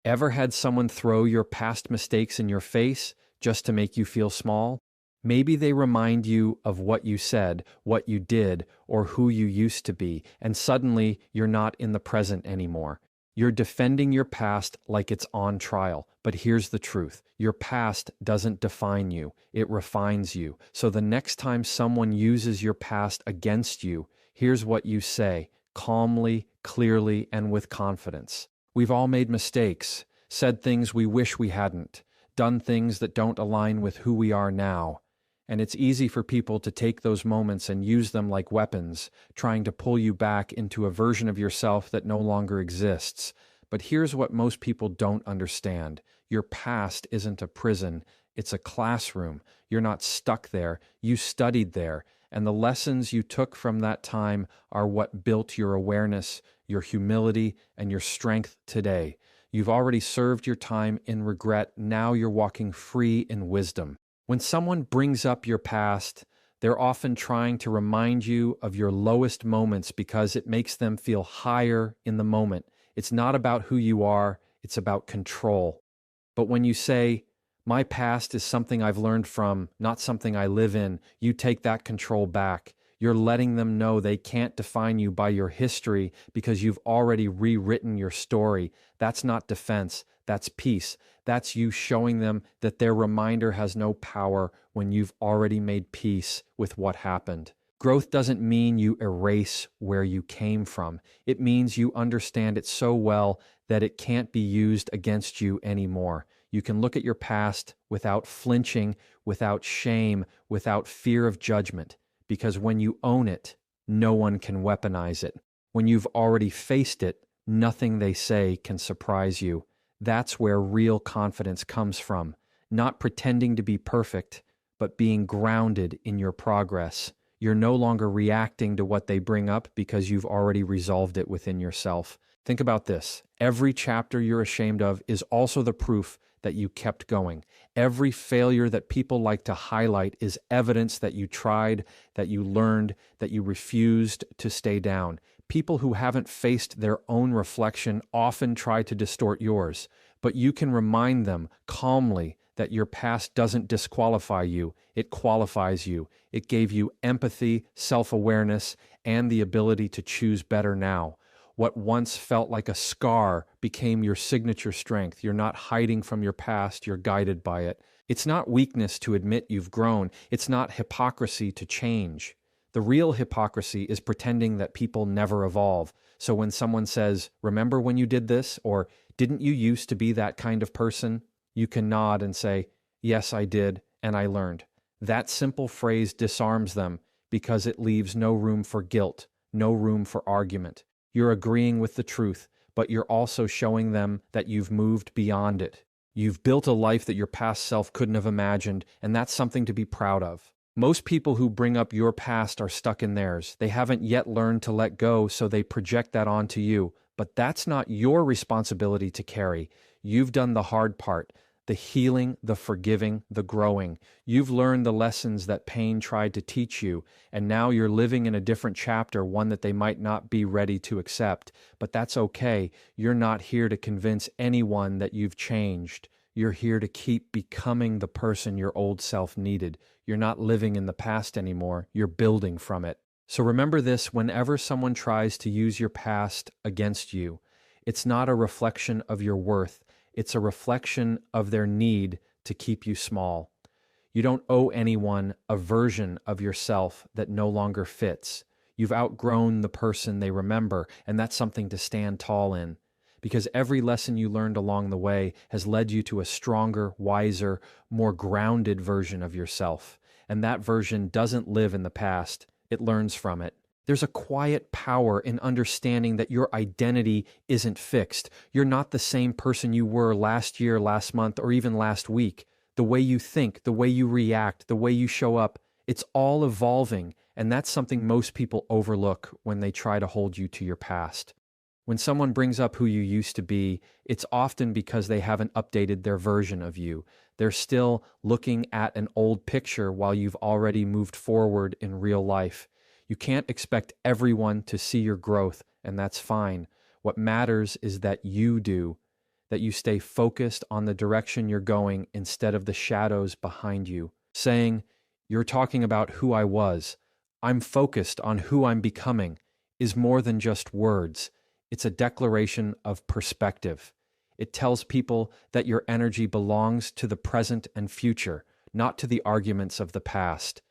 Ever had someone throw your past mistakes in your face just to make you feel small? Maybe they remind you of what you said, what you did, or who you used to be, and suddenly you're not in the present anymore. You're defending your past like it's on trial. But here's the truth. Your past doesn't define you. It refines you. So the next time someone uses your past against you, here's what you say, calmly, clearly, and with confidence. We've all made mistakes, said things we wish we hadn't, done things that don't align with who we are now. And it's easy for people to take those moments and use them like weapons, trying to pull you back into a version of yourself that no longer exists. But here's what most people don't understand. Your past isn't a prison, it's a classroom. You're not stuck there, you studied there. And the lessons you took from that time are what built your awareness, your humility, and your strength today. You've already served your time in regret. Now you're walking free in wisdom. When someone brings up your past, they're often trying to remind you of your lowest moments because it makes them feel higher in the moment. It's not about who you are, it's about control. But when you say, my past is something I've learned from, not something I live in, you take that control back. You're letting them know they can't define you by your history because you've already rewritten your story. That's not defense, that's peace. That's you showing them that their reminder has no power when you've already made peace with what happened. Growth doesn't mean you erase where you came from. It means you understand it so well that it can't be used against you anymore. You can look at your past without flinching, without shame, without fear of judgment. Because when you own it, no one can weaponize it. When you've already faced it, nothing they say can surprise you. That's where real confidence comes from. Not pretending to be perfect, but being grounded in your progress. You're no longer reacting to what they bring up because you've already resolved it within yourself. Think about this. Every chapter you're ashamed of is also the proof that you kept going. Every failure that people like to highlight is evidence that you tried, that you learned, that you refused to stay down. People who haven't faced their own reflection often try to distort yours, but you can remind them calmly that your past doesn't disqualify you, it qualifies you. It gave you empathy, self-awareness, and the ability to choose better now. What once felt like a scar became your signature strength. You're not hiding from your past, you're guided by it. It's not weakness to admit you've grown. It's not hypocrisy to change. The real hypocrisy is pretending that people never evolve. So when someone says, remember when you did this? Or didn't you used to be that kind of person? You can nod and say, yes, I did, and I learned. That simple phrase disarms them because it leaves no room for guilt, no room for argument. You're agreeing with the truth, but you're also showing them that you've moved beyond it. You've built a life that your past self couldn't have imagined, and that's something to be proud of. Most people who bring up your past are stuck in theirs. They haven't yet learned to let go, so they project that onto you. But that's not your responsibility to carry. You've done the hard part. The healing, the forgiving, the growing. You've learned the lessons that pain tried to teach you, and now you're living in a different chapter, one that they might not be ready to accept. But that's okay. You're not here to convince anyone that you've changed. You're here to keep becoming the person your old self needed. You're not living in the past anymore. You're building from it. So remember this whenever someone tries to use your past against you. It's not a reflection of your worth. It's a reflection of their need to keep you small. You don't owe anyone a version of yourself that no longer fits. You've outgrown the person they remember, and that's something to stand tall in. Because every lesson you learned along the way has led you to a stronger, wiser, more grounded version of yourself. And that version doesn't live in the past. It learns from it. There's a quiet power in understanding that your identity isn't fixed. You're not the same person you were last year, last month, or even last week. The way you think, the way you react, the way you show up, it's all evolving, and that's something most people overlook when they try to hold you to your past. When someone brings up who you used to be, it's often because they haven't updated their version of you. They're still looking at an old picture while you've already moved forward in real life. You can't expect everyone to see your growth, and that's fine. What matters is that you do. that you stay focused on the direction you're going instead of the shadows behind you. Saying, "You're talking about who I was. I'm focused on who I'm becoming," is more than just words. It's a declaration of perspective. It tells people that your energy belongs to the present and future, not to the arguments of the past.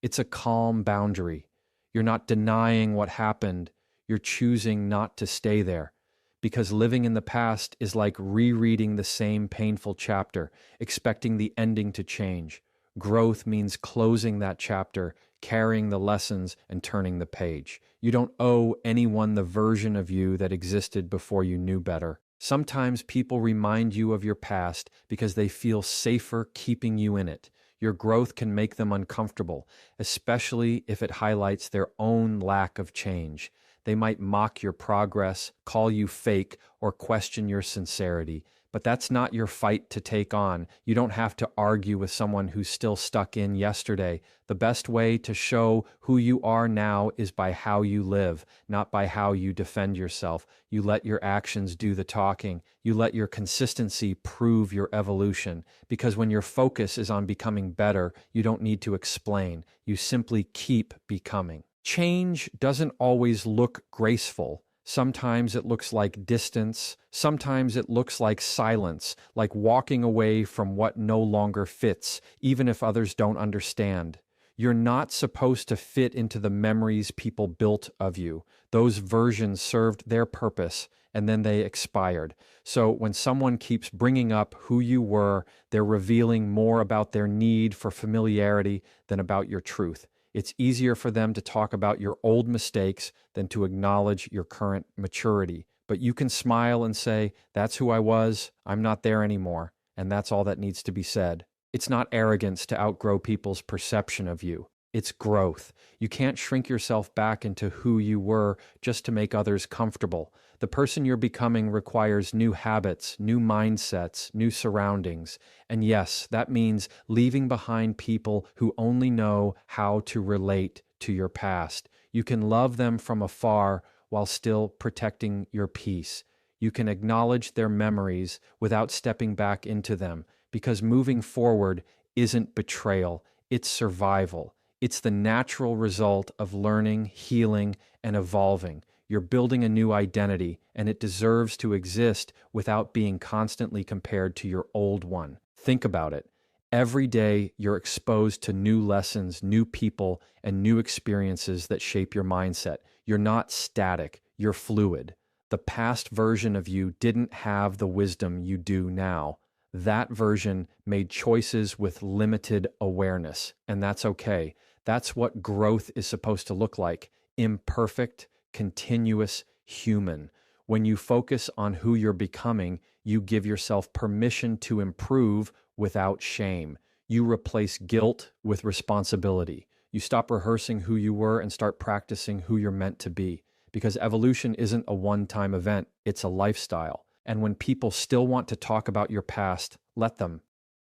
It's a calm boundary. You're not denying what happened. You're choosing not to stay there. Because living in the past is like rereading the same painful chapter, expecting the ending to change. Growth means closing that chapter, carrying the lessons, and turning the page. You don't owe anyone the version of you that existed before you knew better. Sometimes people remind you of your past because they feel safer keeping you in it. Your growth can make them uncomfortable, especially if it highlights their own lack of change. They might mock your progress, call you fake, or question your sincerity. But that's not your fight to take on. You don't have to argue with someone who's still stuck in yesterday. The best way to show who you are now is by how you live, not by how you defend yourself. You let your actions do the talking. You let your consistency prove your evolution. Because when your focus is on becoming better, you don't need to explain. You simply keep becoming. Change doesn't always look graceful. Sometimes it looks like distance. Sometimes it looks like silence, like walking away from what no longer fits, even if others don't understand. You're not supposed to fit into the memories people built of you. Those versions served their purpose, and then they expired. So when someone keeps bringing up who you were, they're revealing more about their need for familiarity than about your truth. It's easier for them to talk about your old mistakes than to acknowledge your current maturity. But you can smile and say, "That's who I was. I'm not there anymore." And that's all that needs to be said. It's not arrogance to outgrow people's perception of you. It's growth. You can't shrink yourself back into who you were just to make others comfortable. The person you're becoming requires new habits, new mindsets, new surroundings. And yes, that means leaving behind people who only know how to relate to your past. You can love them from afar while still protecting your peace. You can acknowledge their memories without stepping back into them, because moving forward isn't betrayal, it's survival. It's the natural result of learning, healing, and evolving. You're building a new identity, and it deserves to exist without being constantly compared to your old one. Think about it. Every day, you're exposed to new lessons, new people, and new experiences that shape your mindset. You're not static, you're fluid. The past version of you didn't have the wisdom you do now. That version made choices with limited awareness, and that's okay. That's what growth is supposed to look like: imperfect, continuous, human. When you focus on who you're becoming, you give yourself permission to improve without shame. You replace guilt with responsibility. You stop rehearsing who you were and start practicing who you're meant to be. Because evolution isn't a one-time event, it's a lifestyle. And when people still want to talk about your past, let them.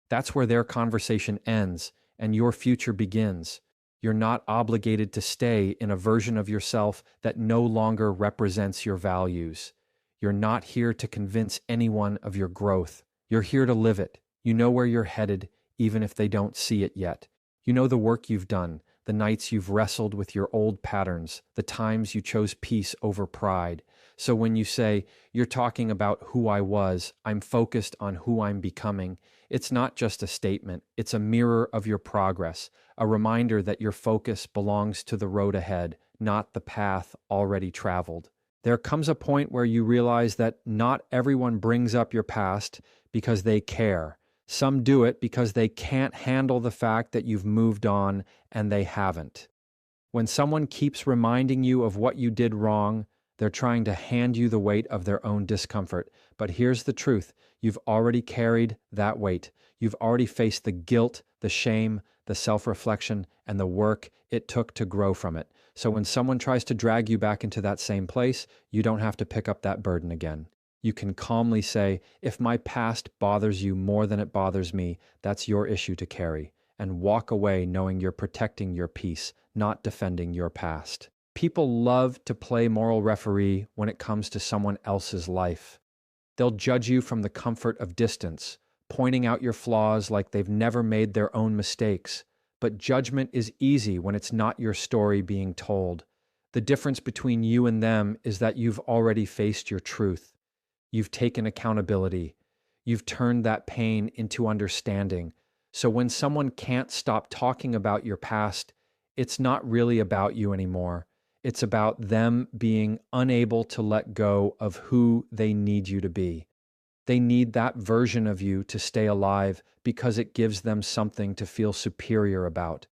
That's where their conversation ends and your future begins. You're not obligated to stay in a version of yourself that no longer represents your values. You're not here to convince anyone of your growth. You're here to live it. You know where you're headed, even if they don't see it yet. You know the work you've done, the nights you've wrestled with your old patterns, the times you chose peace over pride. So when you say, "You're talking about who I was, I'm focused on who I'm becoming," it's not just a statement, it's a mirror of your progress, a reminder that your focus belongs to the road ahead, not the path already traveled. There comes a point where you realize that not everyone brings up your past because they care. Some do it because they can't handle the fact that you've moved on and they haven't. When someone keeps reminding you of what you did wrong, they're trying to hand you the weight of their own discomfort. But here's the truth. You've already carried that weight. You've already faced the guilt, the shame, the self-reflection, and the work it took to grow from it. So when someone tries to drag you back into that same place, you don't have to pick up that burden again. You can calmly say, "If my past bothers you more than it bothers me, that's your issue to carry," and walk away knowing you're protecting your peace, not defending your past. People love to play moral referee when it comes to someone else's life. They'll judge you from the comfort of distance, pointing out your flaws like they've never made their own mistakes. But judgment is easy when it's not your story being told. The difference between you and them is that you've already faced your truth. You've taken accountability. You've turned that pain into understanding. So when someone can't stop talking about your past, it's not really about you anymore. It's about them being unable to let go of who they need you to be. They need that version of you to stay alive because it gives them something to feel superior about.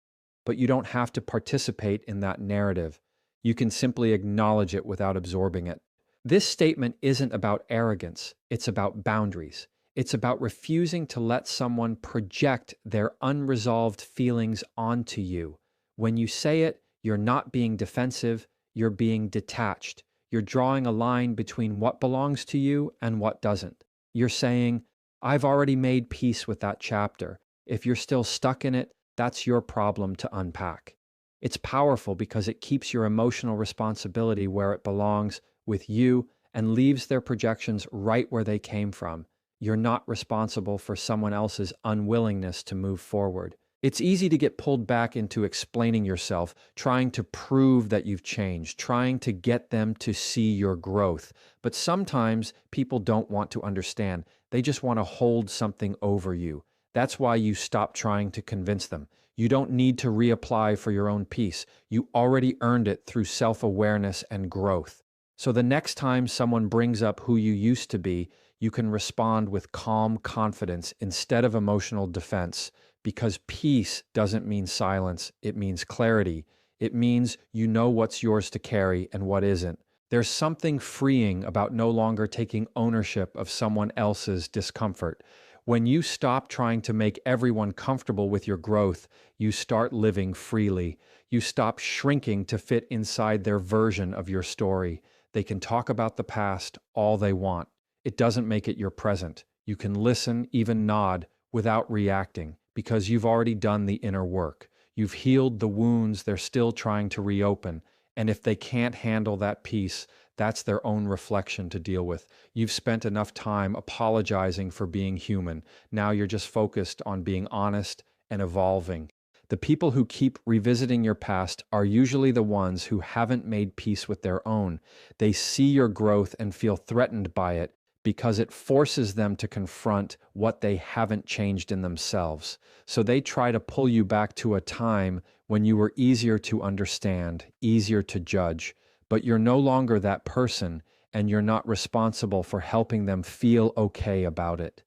But you don't have to participate in that narrative. You can simply acknowledge it without absorbing it. This statement isn't about arrogance, it's about boundaries. It's about refusing to let someone project their unresolved feelings onto you. When you say it, you're not being defensive, you're being detached. You're drawing a line between what belongs to you and what doesn't. You're saying, I've already made peace with that chapter. If you're still stuck in it, that's your problem to unpack. It's powerful because it keeps your emotional responsibility where it belongs, with you, and leaves their projections right where they came from. You're not responsible for someone else's unwillingness to move forward. It's easy to get pulled back into explaining yourself, trying to prove that you've changed, trying to get them to see your growth. But sometimes people don't want to understand. They just want to hold something over you. That's why you stop trying to convince them. You don't need to reapply for your own peace. You already earned it through self-awareness and growth. So the next time someone brings up who you used to be, you can respond with calm confidence instead of emotional defense, because peace doesn't mean silence, it means clarity. It means you know what's yours to carry and what isn't. There's something freeing about no longer taking ownership of someone else's discomfort. When you stop trying to make everyone comfortable with your growth, you start living freely. You stop shrinking to fit inside their version of your story. They can talk about the past all they want. It doesn't make it your present. You can listen, even nod, without reacting, because you've already done the inner work. You've healed the wounds they're still trying to reopen. And if they can't handle that peace, that's their own reflection to deal with. You've spent enough time apologizing for being human. Now you're just focused on being honest and evolving. The people who keep revisiting your past are usually the ones who haven't made peace with their own. They see your growth and feel threatened by it because it forces them to confront what they haven't changed in themselves. So they try to pull you back to a time when you were easier to understand, easier to judge. But you're no longer that person, and you're not responsible for helping them feel okay about it.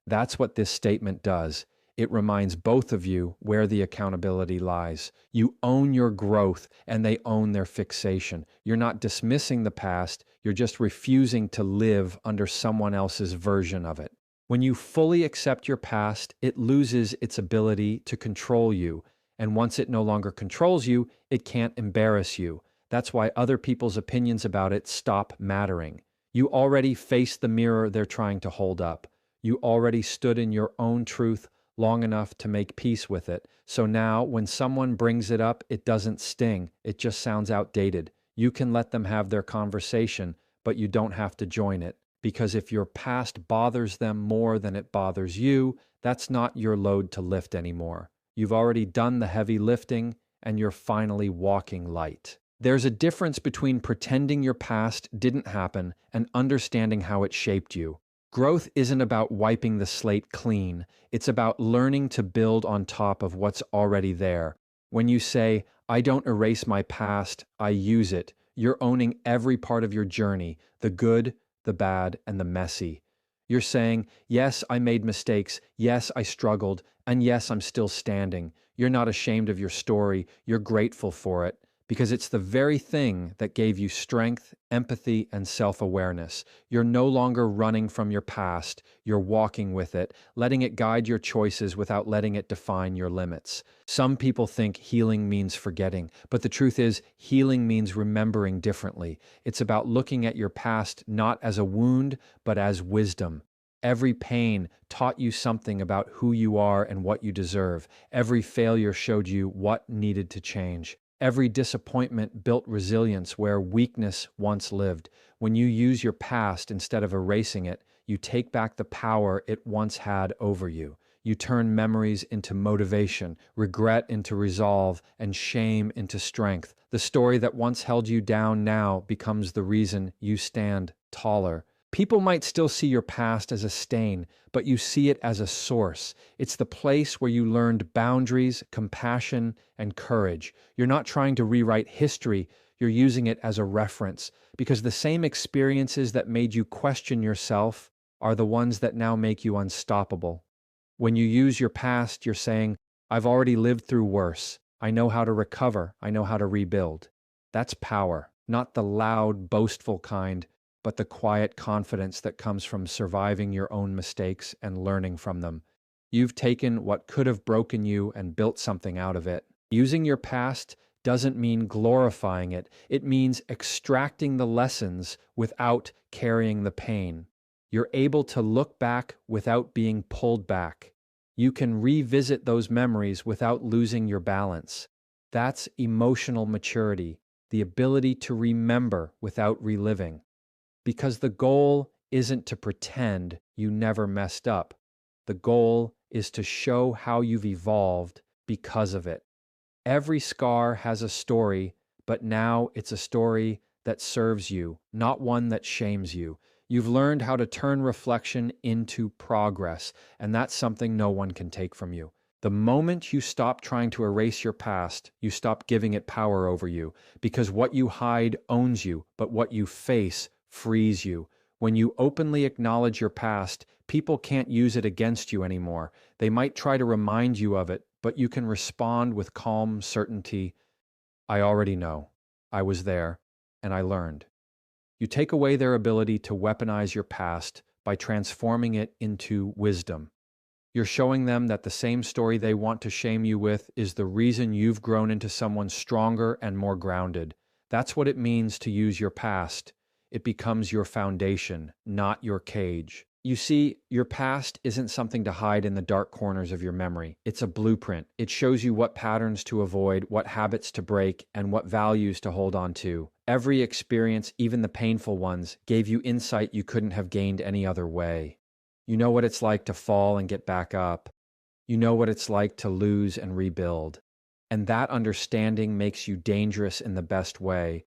That's what this statement does. It reminds both of you where the accountability lies. You own your growth, and they own their fixation. You're not dismissing the past, you're just refusing to live under someone else's version of it. When you fully accept your past, it loses its ability to control you. And once it no longer controls you, it can't embarrass you. That's why other people's opinions about it stop mattering. You already faced the mirror they're trying to hold up. You already stood in your own truth long enough to make peace with it. So now, when someone brings it up, it doesn't sting. It just sounds outdated. You can let them have their conversation, but you don't have to join it. Because if your past bothers them more than it bothers you, that's not your load to lift anymore. You've already done the heavy lifting, and you're finally walking light. There's a difference between pretending your past didn't happen and understanding how it shaped you. Growth isn't about wiping the slate clean. It's about learning to build on top of what's already there. When you say, I don't erase my past, I use it, you're owning every part of your journey, the good, the bad, and the messy. You're saying, yes, I made mistakes, yes, I struggled, and yes, I'm still standing. You're not ashamed of your story, you're grateful for it. Because it's the very thing that gave you strength, empathy, and self-awareness. You're no longer running from your past, you're walking with it, letting it guide your choices without letting it define your limits. Some people think healing means forgetting, but the truth is, healing means remembering differently. It's about looking at your past not as a wound, but as wisdom. Every pain taught you something about who you are and what you deserve. Every failure showed you what needed to change. Every disappointment built resilience where weakness once lived. When you use your past instead of erasing it, You take back the power it once had over you. You turn memories into motivation, regret into resolve, and shame into strength. The story that once held you down now becomes the reason you stand taller. People might still see your past as a stain, but you see it as a source. It's the place where you learned boundaries, compassion, and courage. You're not trying to rewrite history, you're using it as a reference, because the same experiences that made you question yourself are the ones that now make you unstoppable. When you use your past, you're saying, I've already lived through worse. I know how to recover. I know how to rebuild. That's power, not the loud, boastful kind, but the quiet confidence that comes from surviving your own mistakes and learning from them. You've taken what could have broken you and built something out of it. Using your past doesn't mean glorifying it. It means extracting the lessons without carrying the pain. You're able to look back without being pulled back. You can revisit those memories without losing your balance. That's emotional maturity, the ability to remember without reliving. Because the goal isn't to pretend you never messed up. The goal is to show how you've evolved because of it. Every scar has a story, but now it's a story that serves you, not one that shames you. You've learned how to turn reflection into progress, and that's something no one can take from you. The moment you stop trying to erase your past, you stop giving it power over you, because what you hide owns you, but what you face frees you. When you openly acknowledge your past, people can't use it against you anymore. They might try to remind you of it, but you can respond with calm certainty. I already know. I was there, and I learned. You take away their ability to weaponize your past by transforming it into wisdom. You're showing them that the same story they want to shame you with is the reason you've grown into someone stronger and more grounded. That's what it means to use your past. It becomes your foundation, not your cage. You see, your past isn't something to hide in the dark corners of your memory. It's a blueprint. It shows you what patterns to avoid, what habits to break, and what values to hold on to. Every experience, even the painful ones, gave you insight you couldn't have gained any other way. You know what it's like to fall and get back up. You know what it's like to lose and rebuild. And that understanding makes you dangerous in the best way,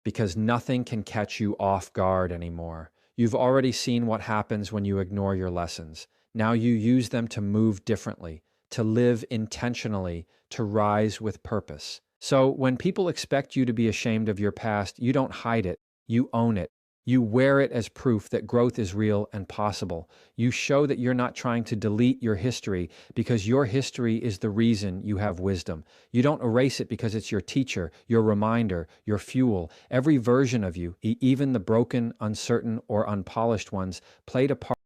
because nothing can catch you off guard anymore. You've already seen what happens when you ignore your lessons. Now you use them to move differently, to live intentionally, to rise with purpose. So when people expect you to be ashamed of your past, you don't hide it, you own it. You wear it as proof that growth is real and possible. You show that you're not trying to delete your history because your history is the reason you have wisdom. You don't erase it because it's your teacher, your reminder, your fuel. Every version of you, even the broken, uncertain, or unpolished ones, played a part